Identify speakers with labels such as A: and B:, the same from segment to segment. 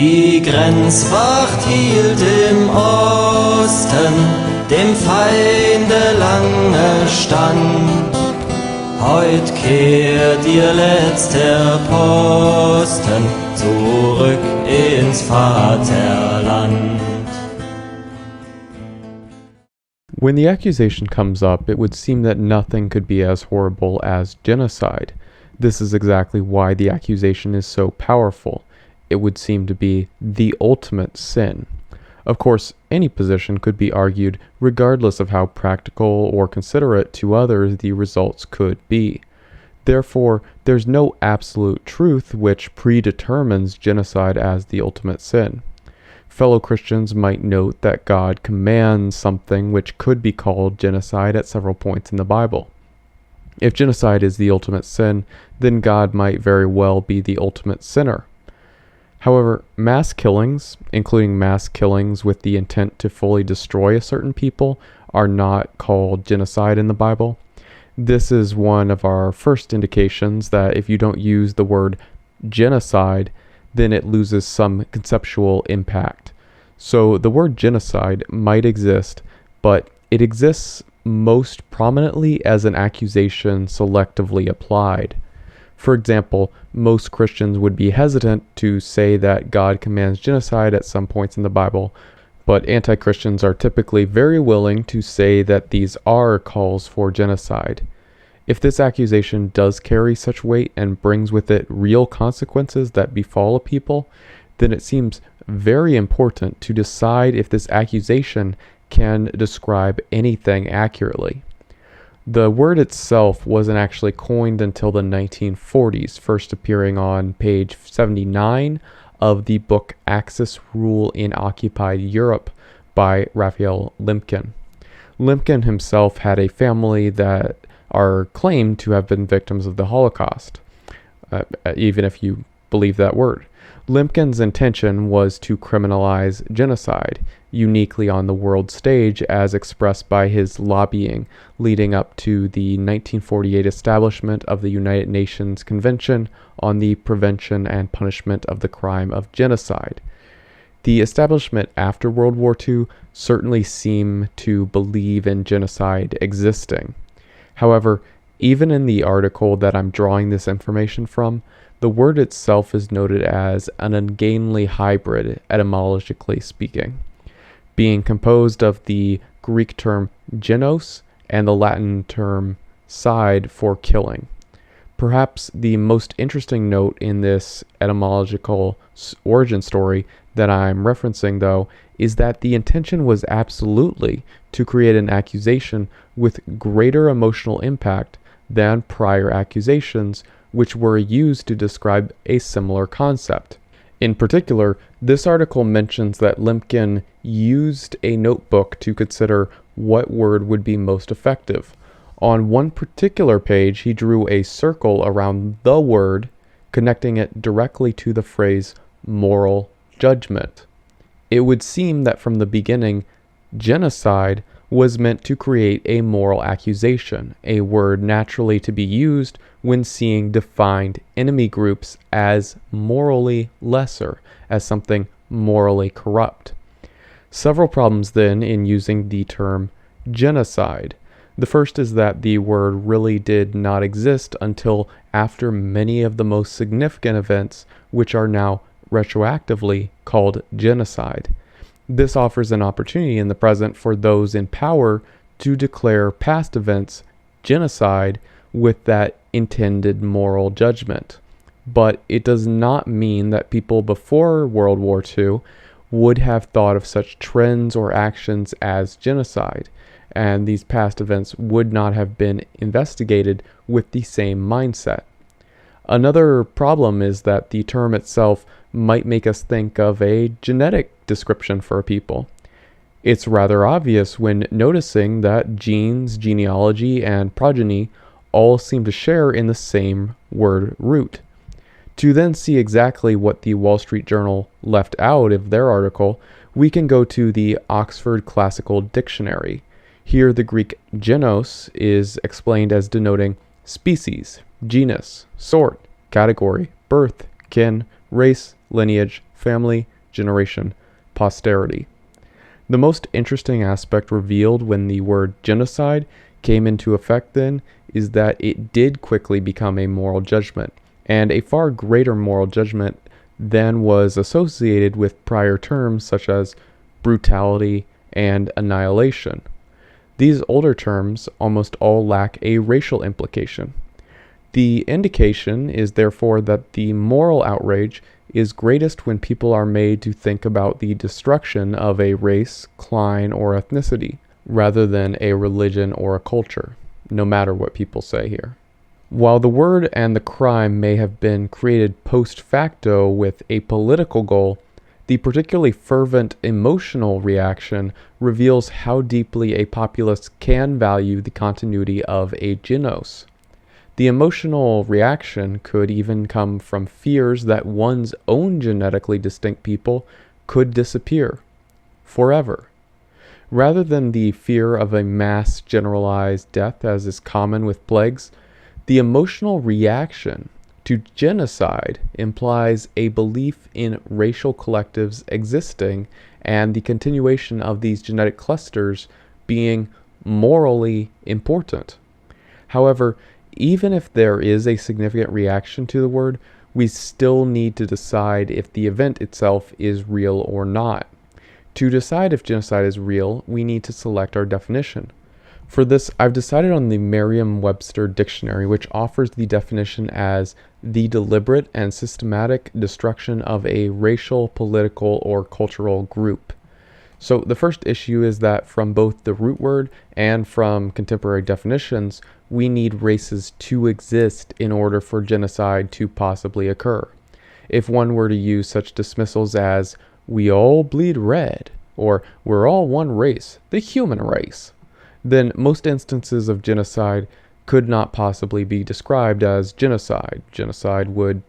A: Die Grenzwacht hielt im Osten dem Feinde lange stand. Heut kehrt ihr letzter Posten zurück ins Vaterland.
B: When the accusation comes up, it would seem that nothing could be as horrible as genocide. This is exactly why the accusation is so powerful. It would seem to be the ultimate sin. Of course, any position could be argued regardless of how practical or considerate to others the results could be. Therefore, there's no absolute truth which predetermines genocide as the ultimate sin. Fellow Christians might note that God commands something which could be called genocide at several points in the Bible. If genocide is the ultimate sin, then God might very well be the ultimate sinner. However, mass killings, including mass killings with the intent to fully destroy a certain people, are not called genocide in the Bible. This is one of our first indications that if you don't use the word genocide, then it loses some conceptual impact. So the word genocide might exist, but it exists most prominently as an accusation selectively applied. For example, most Christians would be hesitant to say that God commands genocide at some points in the Bible, but anti-Christians are typically very willing to say that these are calls for genocide. If this accusation does carry such weight and brings with it real consequences that befall a people, then it seems very important to decide if this accusation can describe anything accurately. The word itself wasn't actually coined until the 1940s, first appearing on page 79 of the book Axis Rule in Occupied Europe by Raphael Lemkin. Lemkin himself had a family that are claimed to have been victims of the Holocaust, even if you believe that word. Lemkin's intention was to criminalize genocide, uniquely on the world stage as expressed by his lobbying leading up to the 1948 establishment of the United Nations Convention on the Prevention and Punishment of the Crime of Genocide. The establishment after World War II certainly seemed to believe in genocide existing. However, even in the article that I'm drawing this information from, the word itself is noted as an ungainly hybrid, etymologically speaking, being composed of the Greek term genos and the Latin term cide for killing. Perhaps the most interesting note in this etymological origin story that I'm referencing, though, is that the intention was absolutely to create an accusation with greater emotional impact than prior accusations which were used to describe a similar concept. In particular, this article mentions that Lemkin used a notebook to consider what word would be most effective. On one particular page, he drew a circle around the word, connecting it directly to the phrase moral judgment. It would seem that from the beginning, genocide was meant to create a moral accusation, a word naturally to be used when seeing defined enemy groups as morally lesser, as something morally corrupt. Several problems then in using the term genocide. The first is that the word really did not exist until after many of the most significant events, which are now retroactively called genocide. This offers an opportunity in the present for those in power to declare past events genocide with that intended moral judgment. But it does not mean that people before World War II would have thought of such trends or actions as genocide, and these past events would not have been investigated with the same mindset. Another problem is that the term itself might make us think of a genetic description for a people. It's rather obvious when noticing that genes, genealogy, and progeny all seem to share in the same word root. To then see exactly what the Wall Street Journal left out of their article, we can go to the Oxford Classical Dictionary. Here the Greek genos is explained as denoting species, genus, sort, category, birth, kin, race, lineage, family, generation, posterity. The most interesting aspect revealed when the word genocide came into effect then is that it did quickly become a moral judgment, and a far greater moral judgment than was associated with prior terms such as brutality and annihilation. These older terms almost all lack a racial implication. The indication is therefore that the moral outrage is greatest when people are made to think about the destruction of a race, clime, or ethnicity, rather than a religion or a culture, no matter what people say here. While the word and the crime may have been created post facto with a political goal, the particularly fervent emotional reaction reveals how deeply a populace can value the continuity of a genos. The emotional reaction could even come from fears that one's own genetically distinct people could disappear forever. Rather than the fear of a mass generalized death as is common with plagues, the emotional reaction to genocide implies a belief in racial collectives existing and the continuation of these genetic clusters being morally important. However, even if there is a significant reaction to the word, we still need to decide if the event itself is real or not. To decide if genocide is real, we need to select our definition. For this, I've decided on the Merriam-Webster dictionary, which offers the definition as the deliberate and systematic destruction of a racial, political, or cultural group. So the first issue is that from both the root word and from contemporary definitions, we need races to exist in order for genocide to possibly occur. If one were to use such dismissals as, we all bleed red, or we're all one race, the human race, then most instances of genocide could not possibly be described as genocide. Genocide would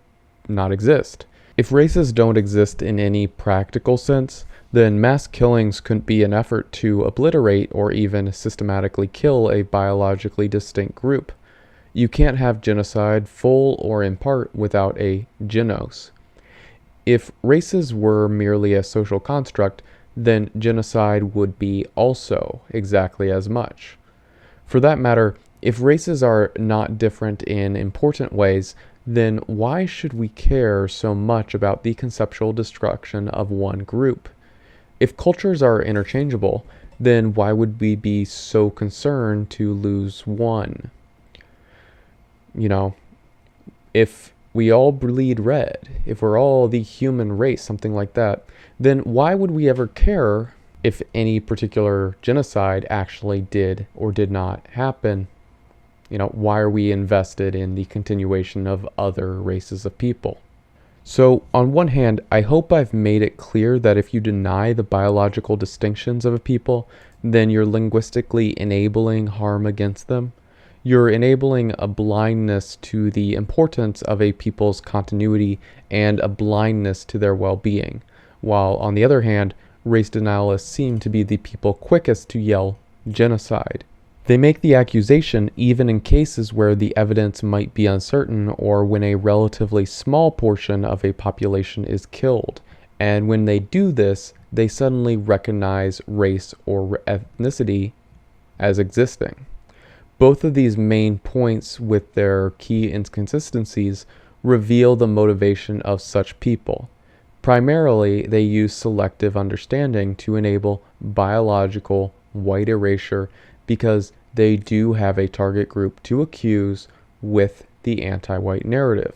B: not exist. If races don't exist in any practical sense, then mass killings couldn't be an effort to obliterate or even systematically kill a biologically distinct group. You can't have genocide, full or in part, without a genos. If races were merely a social construct, then genocide would be also exactly as much. For that matter, if races are not different in important ways, then why should we care so much about the conceptual destruction of one group? If cultures are interchangeable, then why would we be so concerned to lose one? If we all bleed red, if we're all the human race, something like that, then why would we ever care if any particular genocide actually did or did not happen? Why are we invested in the continuation of other races of people? So, on one hand, I hope I've made it clear that if you deny the biological distinctions of a people, then you're linguistically enabling harm against them. You're enabling a blindness to the importance of a people's continuity and a blindness to their well-being, while on the other hand, race denialists seem to be the people quickest to yell genocide. They make the accusation even in cases where the evidence might be uncertain or when a relatively small portion of a population is killed. And when they do this, they suddenly recognize race or ethnicity as existing. Both of these main points, with their key inconsistencies, reveal the motivation of such people. Primarily, they use selective understanding to enable biological white erasure because they do have a target group to accuse with the anti-white narrative.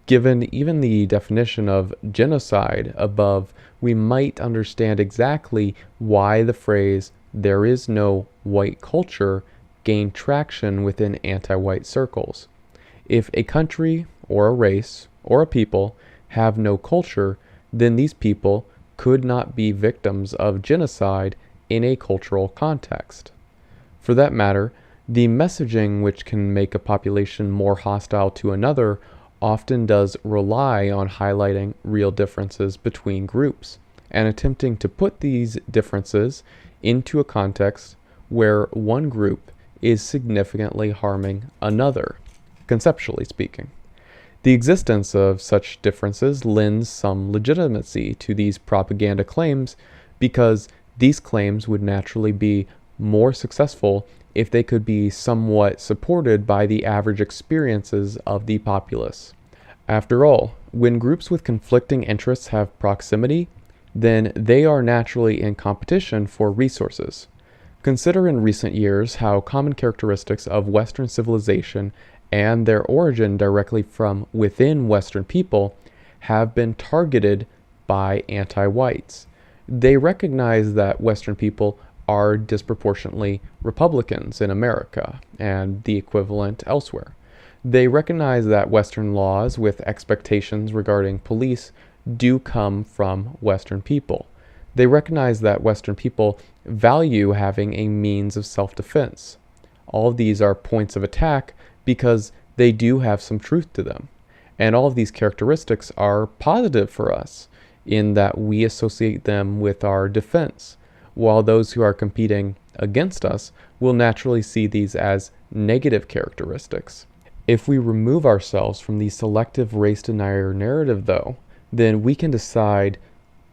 B: Given even the definition of genocide above, we might understand exactly why the phrase, "there is no white culture," gained traction within anti-white circles. If a country or a race or a people have no culture, then these people could not be victims of genocide in a cultural context. For that matter, the messaging which can make a population more hostile to another often does rely on highlighting real differences between groups and attempting to put these differences into a context where one group is significantly harming another, conceptually speaking. The existence of such differences lends some legitimacy to these propaganda claims because these claims would naturally be more successful if they could be somewhat supported by the average experiences of the populace. After all, when groups with conflicting interests have proximity, then they are naturally in competition for resources. Consider in recent years how common characteristics of Western civilization and their origin directly from within Western people have been targeted by anti-whites. They recognize that Western people are disproportionately Republicans in America and the equivalent elsewhere. They recognize that Western laws with expectations regarding police do come from Western people. They recognize that Western people value having a means of self-defense. All of these are points of attack because they do have some truth to them. And all of these characteristics are positive for us in that we associate them with our defense, while those who are competing against us will naturally see these as negative characteristics. If we remove ourselves from the selective race denier narrative, though, then we can decide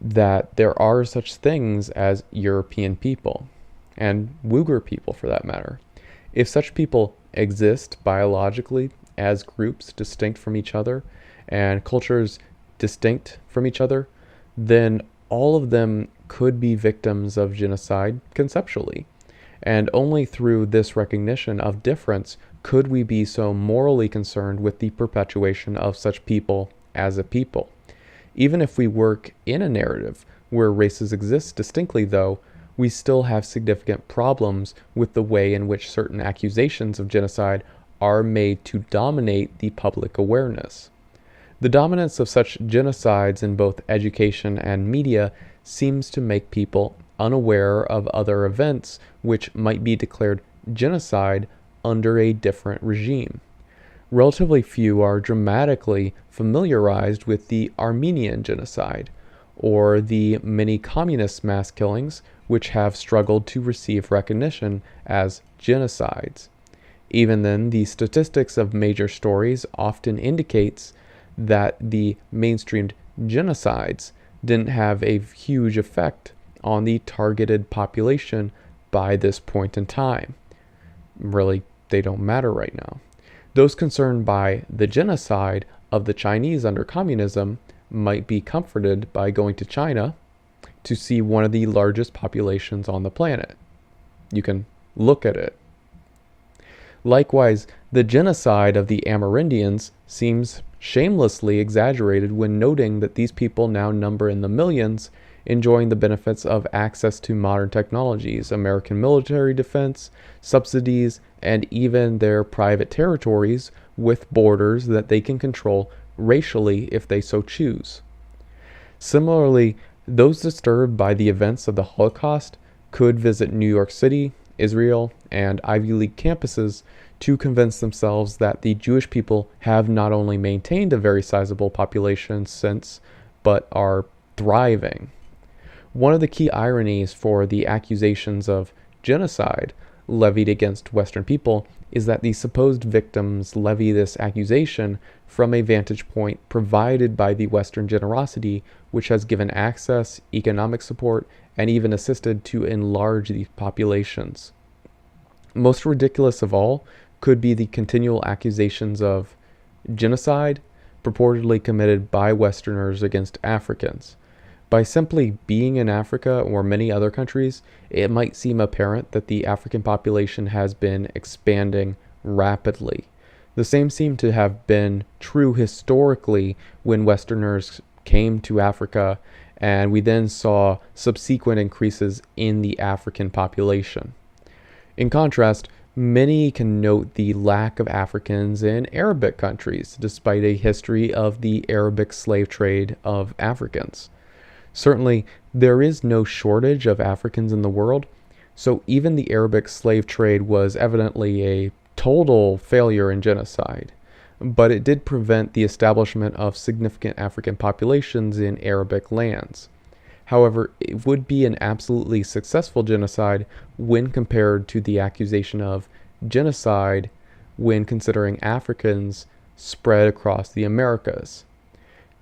B: that there are such things as European people, and Uyghur people for that matter. If such people exist biologically as groups distinct from each other and cultures distinct from each other, then all of them could be victims of genocide conceptually. And only through this recognition of difference could we be so morally concerned with the perpetuation of such people as a people. Even if we work in a narrative where races exist distinctly, though, we still have significant problems with the way in which certain accusations of genocide are made to dominate the public awareness. The dominance of such genocides in both education and media seems to make people unaware of other events which might be declared genocide under a different regime. Relatively few are dramatically familiarized with the Armenian genocide, or the many communist mass killings which have struggled to receive recognition as genocides. Even then, the statistics of major stories often indicates that the mainstreamed genocides didn't have a huge effect on the targeted population by this point in time. Really, they don't matter right now. Those concerned by the genocide of the Chinese under communism might be comforted by going to China to see one of the largest populations on the planet. You can look at it. Likewise, the genocide of the Amerindians seems shamelessly exaggerated when noting that these people now number in the millions, enjoying the benefits of access to modern technologies, American military defense, subsidies, and even their private territories with borders that they can control racially if they so choose. Similarly, those disturbed by the events of the Holocaust could visit New York City, Israel, and Ivy League campuses to convince themselves that the Jewish people have not only maintained a very sizable population since, but are thriving. One of the key ironies for the accusations of genocide levied against Western people is that the supposed victims levy this accusation from a vantage point provided by the Western generosity, which has given access, economic support, and even assisted to enlarge these populations. Most ridiculous of all could be the continual accusations of genocide purportedly committed by Westerners against Africans. By simply being in Africa or many other countries, it might seem apparent that the African population has been expanding rapidly. The same seemed to have been true historically when Westerners came to Africa, and we then saw subsequent increases in the African population. In contrast, many can note the lack of Africans in Arabic countries, despite a history of the Arabic slave trade of Africans. Certainly, there is no shortage of Africans in the world, so even the Arabic slave trade was evidently a total failure in genocide, but it did prevent the establishment of significant African populations in Arabic lands. However, it would be an absolutely successful genocide when compared to the accusation of genocide when considering Africans spread across the Americas.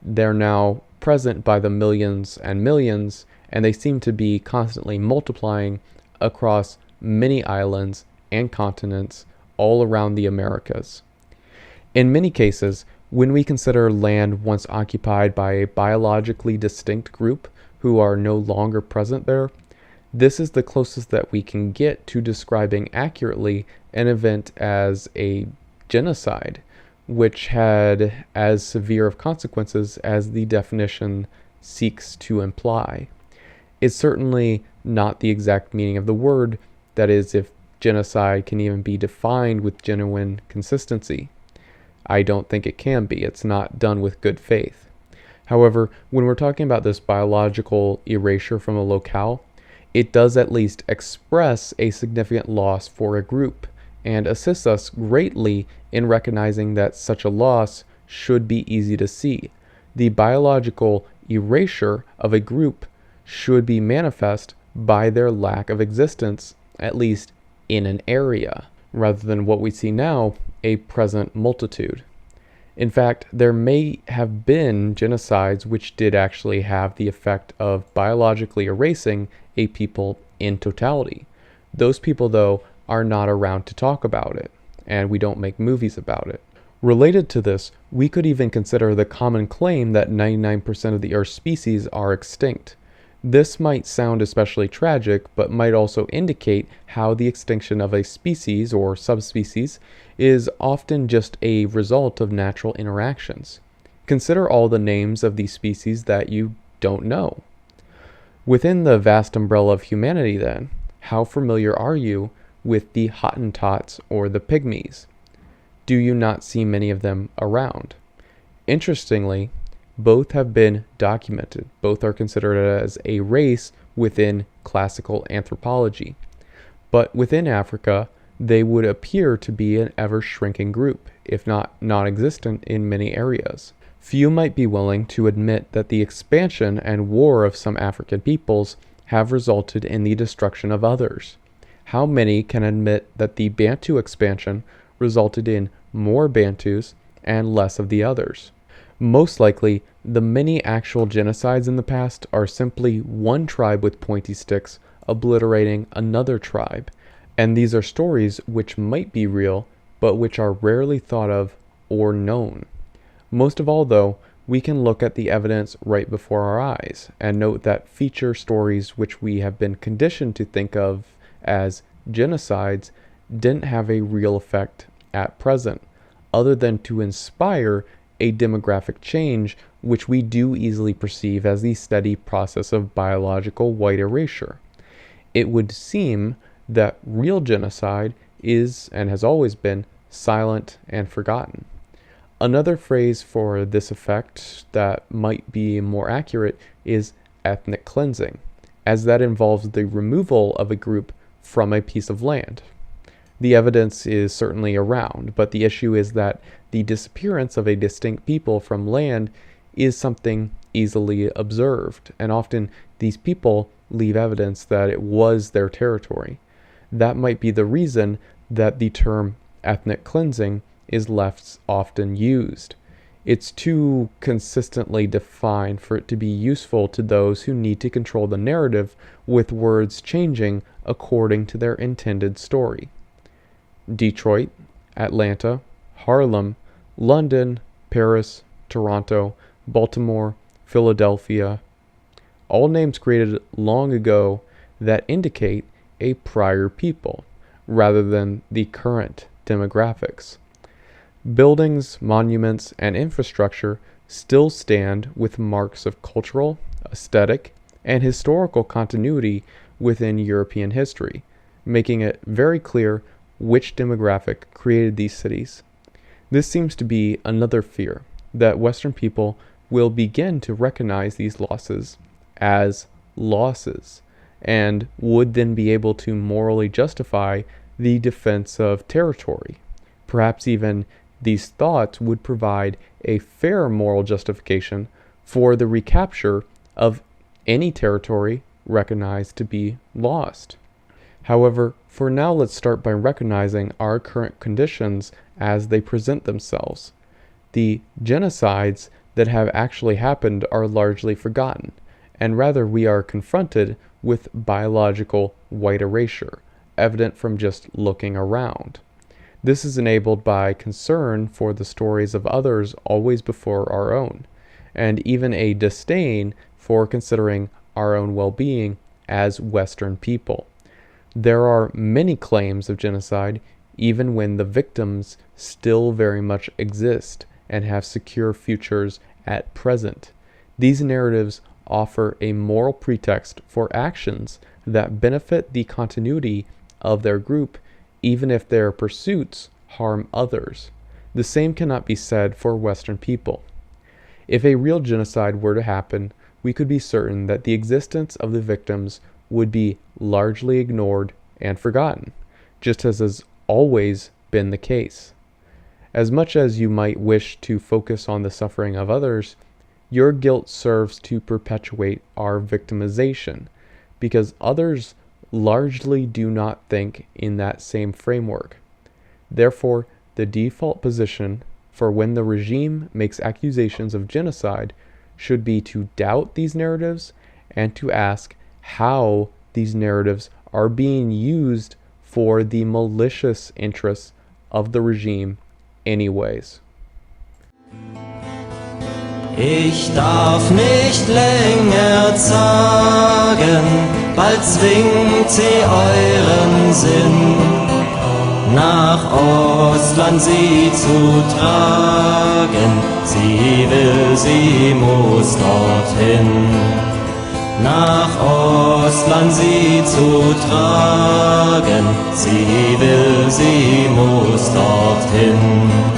B: They're now present by the millions and millions, and they seem to be constantly multiplying across many islands and continents all around the Americas. In many cases, when we consider land once occupied by a biologically distinct group who are no longer present there, this is the closest that we can get to describing accurately an event as a genocide, which had as severe of consequences as the definition seeks to imply. It's certainly not the exact meaning of the word, that is, if genocide can even be defined with genuine consistency. I don't think it can be. It's not done with good faith. However, when we're talking about this biological erasure from a locale, it does at least express a significant loss for a group and assists us greatly in recognizing that such a loss should be easy to see. The biological erasure of a group should be manifest by their lack of existence, at least in an area, rather than what we see now, a present multitude. In fact, there may have been genocides which did actually have the effect of biologically erasing a people in totality. Those people, though, are not around to talk about it, and we don't make movies about it. Related to this, we could even consider the common claim that 99% of the Earth's species are extinct. This might sound especially tragic, but might also indicate how the extinction of a species or subspecies is often just a result of natural interactions. Consider all the names of these species that you don't know. Within the vast umbrella of humanity, then, how familiar are you with the Hottentots or the Pygmies? Do you not see many of them around? Interestingly, both have been documented. Both are considered as a race within classical anthropology. But within Africa, they would appear to be an ever-shrinking group, if not non-existent in many areas. Few might be willing to admit that the expansion and war of some African peoples have resulted in the destruction of others. How many can admit that the Bantu expansion resulted in more Bantus and less of the others? Most likely, the many actual genocides in the past are simply one tribe with pointy sticks obliterating another tribe, and these are stories which might be real, but which are rarely thought of or known. Most of all, though, we can look at the evidence right before our eyes and note that feature stories which we have been conditioned to think of as genocides didn't have a real effect at present, other than to inspire a demographic change which we do easily perceive as the steady process of biological white erasure. It would seem that real genocide is, and has always been, silent and forgotten. Another phrase for this effect that might be more accurate is ethnic cleansing, as that involves the removal of a group from a piece of land. The evidence is certainly around, but the issue is that the disappearance of a distinct people from land is something easily observed, and often these people leave evidence that it was their territory. That might be the reason that the term ethnic cleansing is less often used. It's too consistently defined for it to be useful to those who need to control the narrative, with words changing according to their intended story. Detroit, Atlanta, Harlem, London, Paris, Toronto, Baltimore, Philadelphia, all names created long ago that indicate a prior people, rather than the current demographics. Buildings, monuments, and infrastructure still stand with marks of cultural, aesthetic, and historical continuity within European history, making it very clear which demographic created these cities. This seems to be another fear, that Western people will begin to recognize these losses as losses, and would then be able to morally justify the defense of territory. Perhaps even these thoughts would provide a fair moral justification for the recapture of any territory recognized to be lost. However, for now, let's start by recognizing our current conditions as they present themselves. The genocides that have actually happened are largely forgotten, and rather we are confronted with biological white erasure, evident from just looking around. This is enabled by concern for the stories of others always before our own, and even a disdain for considering our own well-being as Western people. There are many claims of genocide, even when the victims still very much exist and have secure futures at present. These narratives offer a moral pretext for actions that benefit the continuity of their group, even if their pursuits harm others. The same cannot be said for Western people. If a real genocide were to happen, we could be certain that the existence of the victims would be largely ignored and forgotten, just as has always been the case. As much as you might wish to focus on the suffering of others, your guilt serves to perpetuate our victimization, because others largely do not think in that same framework. Therefore, the default position for when the regime makes accusations of genocide should be to doubt these narratives and to ask how these narratives are being used for the malicious interests of the regime anyways.
A: Ich darf nicht länger zagen, bald zwingt sie euren Sinn, nach Ostland sie zu tragen. Sie will, sie muss dorthin. Nach Ostland sie zu tragen. Sie will, sie muss dorthin.